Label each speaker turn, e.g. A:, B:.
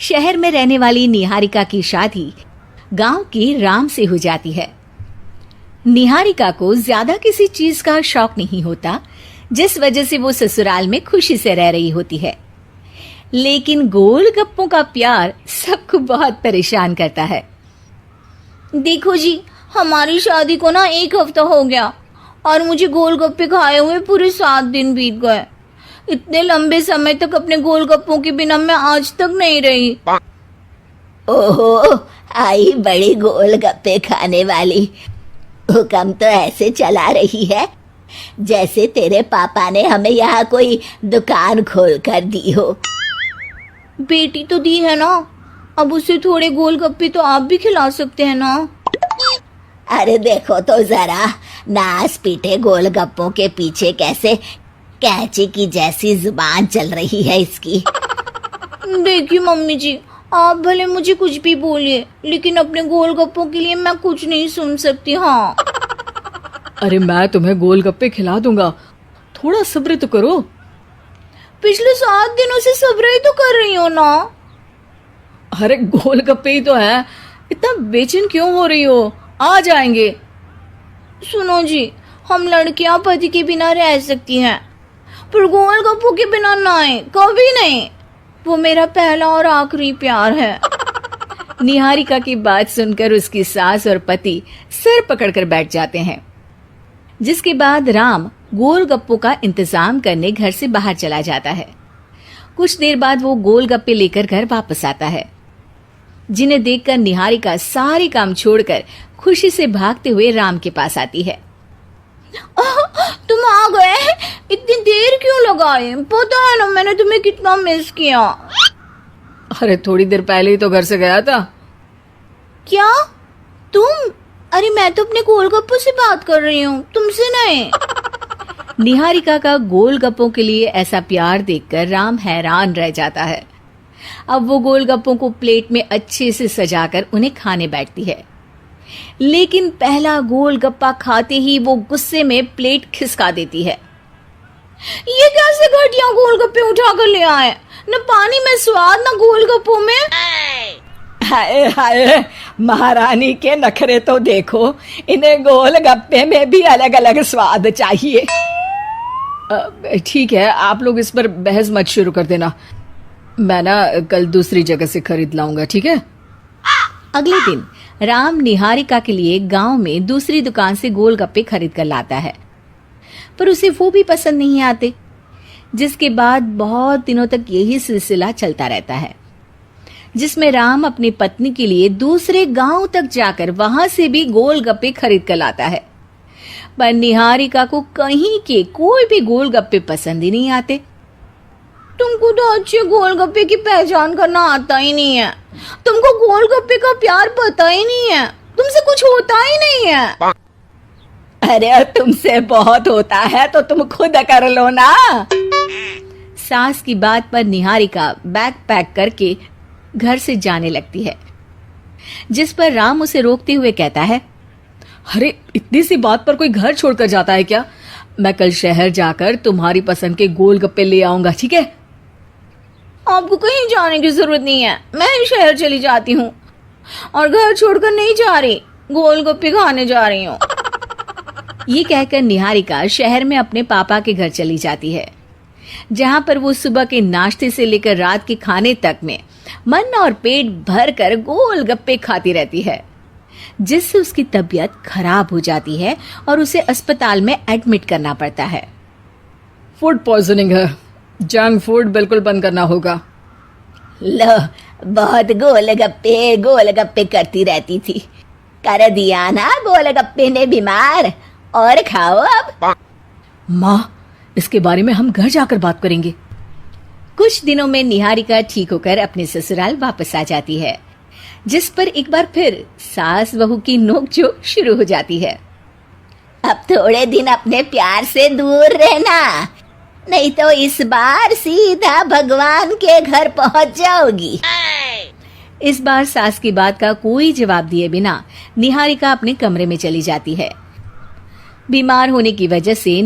A: शहर में रहने वाली निहारिका की शादी गांव के राम से हो जाती है। निहारिका को ज्यादा किसी चीज का शौक नहीं होता, जिस वजह से वो ससुराल में खुशी से रह रही होती है। लेकिन गोलगप्पों का प्यार सबको बहुत परेशान करता है।
B: देखो जी, हमारी शादी को ना 1 हफ्ता हो गया और मुझे गोलगप्पे खाए हुए पूरे 7 दिन बीत गए। इतने लंबे समय तक अपने गोलगप्पों के बिना मैं आज तक नहीं रही।
C: ओहो, आई बड़ी गोलगप्पे खाने वाली। हुक्म तो ऐसे चला रही है जैसे तेरे पापा ने हमें यहाँ कोई दुकान खोल कर दी हो।
B: बेटी तो दी है ना, अब उसे थोड़े गोलगप्पे तो आप भी खिला सकते हैं ना।
C: अरे देखो तो जरा, नास पीटे गोलगप्पों के पीछे कैसे कैंची की जैसी जुबान चल रही है इसकी।
B: देखिए मम्मी जी, आप भले मुझे कुछ भी बोलिए, लेकिन अपने गोलगप्पों के लिए मैं कुछ नहीं सुन सकती। हाँ,
D: अरे मैं तुम्हें गोलगप्पे खिला दूंगा, थोड़ा सब्र तो करो।
B: पिछले 7 दिनों से सब्र ही तो कर रही हो ना।
D: अरे गोलगप्पे ही तो है, इतना बेचैन क्यों हो रही हो? आ जाएंगे।
B: सुनो जी, हम लड़कियां पति के बिना रह सकती हैं, पर गोलगप्पों के बिना नहीं, कभी नहीं। वो मेरा पहला और आखिरी प्यार है।
A: निहारिका की बात सुनकर उसकी सास और पति सिर पकड़कर बैठ जाते हैं। जिसके बाद राम गोलगप्पों का इंतजाम करने घर से बाहर चला जाता है। कुछ देर बाद वो गोलगप्पे लेकर घर वापस आता है, जिन्हें देखकर निहारिका सारे काम छोड़कर खुशी से भागते हुए राम के पास आती है।
B: तुम आ गए? इतनी देर क्यों लगाए? पता है ना मैंने तुम्हें कितना मिस किया।
D: अरे थोड़ी देर पहले ही तो घर से गया था।
B: क्या तुम? अरे मैं तो अपने गोलगप्पों से बात कर रही हूँ, तुमसे नहीं।
A: निहारिका का गोलगप्पों के लिए ऐसा प्यार देखकर राम हैरान रह जाता है। अब वो गोलगप्पों को प्लेट में अच्छे से सजाकर उन्हें खाने बैठती है, लेकिन पहला गोलगप्पा खाते ही वो गुस्से में प्लेट खिसका देती है।
B: ये कैसे घटिया गोलगप्पे उठा कर ले आए? न पानी में स्वाद, न गोलगप्पों में।
C: हाय हाय, महारानी के नखरे तो देखो, इन्हें गोलगप्पे में भी अलग अलग स्वाद चाहिए।
D: ठीक है, आप लोग इस पर बहस मत शुरू कर देना, मैं ना कल दूसरी जगह से खरीद लाऊंगा, ठीक है?
A: अगले दिन राम निहारिका के लिए गांव में दूसरी दुकान से गोलगप्पे खरीद कर लाता है, पर उसे वो भी पसंद नहीं आते। जिसके बाद बहुत दिनों तक यही सिलसिला चलता रहता है, जिसमें राम अपनी पत्नी के लिए दूसरे गांव तक जाकर वहां से भी गोलगप्पे खरीद कर लाता है, पर निहारिका को कहीं के कोई भी गोलगप्पे पसंद ही नहीं आते।
B: तुमको तो अच्छे गोलगप्पे की पहचान करना आता ही नहीं है। तुमको गोलगप्पे का प्यार पता ही नहीं है, तुमसे कुछ होता ही नहीं है।
C: अरे तुमसे बहुत होता है तो तुम खुद कर लो ना।
A: सास की बात पर निहारिका बैग पैक करके घर से जाने लगती है, जिस पर राम उसे रोकते हुए कहता है,
D: अरे इतनी सी बात पर कोई घर छोड़कर जाता है क्या? मैं कल शहर जाकर तुम्हारी पसंद के गोलगप्पे ले आऊंगा, ठीक है?
B: आपको कहीं जाने की जरूरत नहीं है, मैं ही शहर चली जाती हूँ और घर छोड़कर नहीं जा रही, गोलगप्पे खाने जा रही हूँ।
A: ये कहकर निहारिका शहर में अपने पापा के घर चली जाती है, जहां पर वो सुबह के नाश्ते से लेकर रात के खाने तक में मन और पेट भर कर गोलगप्पे खाती रहती है, जिससे उसकी तबीयत खराब हो जाती है और उसे अस्पताल में एडमिट करना पड़ता है।
D: फूड पॉइजनिंग है, जंक फूड बिल्कुल बंद करना होगा।
C: लो, बहुत गोलगप्पे गोलगप्पे करती रहती थी, कर दिया ना गोलगप्पे ने बीमार। और खाओ अब।
D: माँ, इसके बारे में हम घर जाकर बात करेंगे।
A: कुछ दिनों में निहारिका ठीक होकर अपने ससुराल वापस आ जाती है, जिस पर एक बार फिर सास बहू की नोकझोंक शुरू हो जाती है।
C: अब थोड़े दिन अपने प्यार से दूर रहना, नहीं तो इस बार सीधा भगवान के घर पहुंच जाओगी।
A: इस बार सास की बात का कोई जवाब दिए बिना निहारिका अपने कमरे में चली जाती है। बीमार होने की वजह से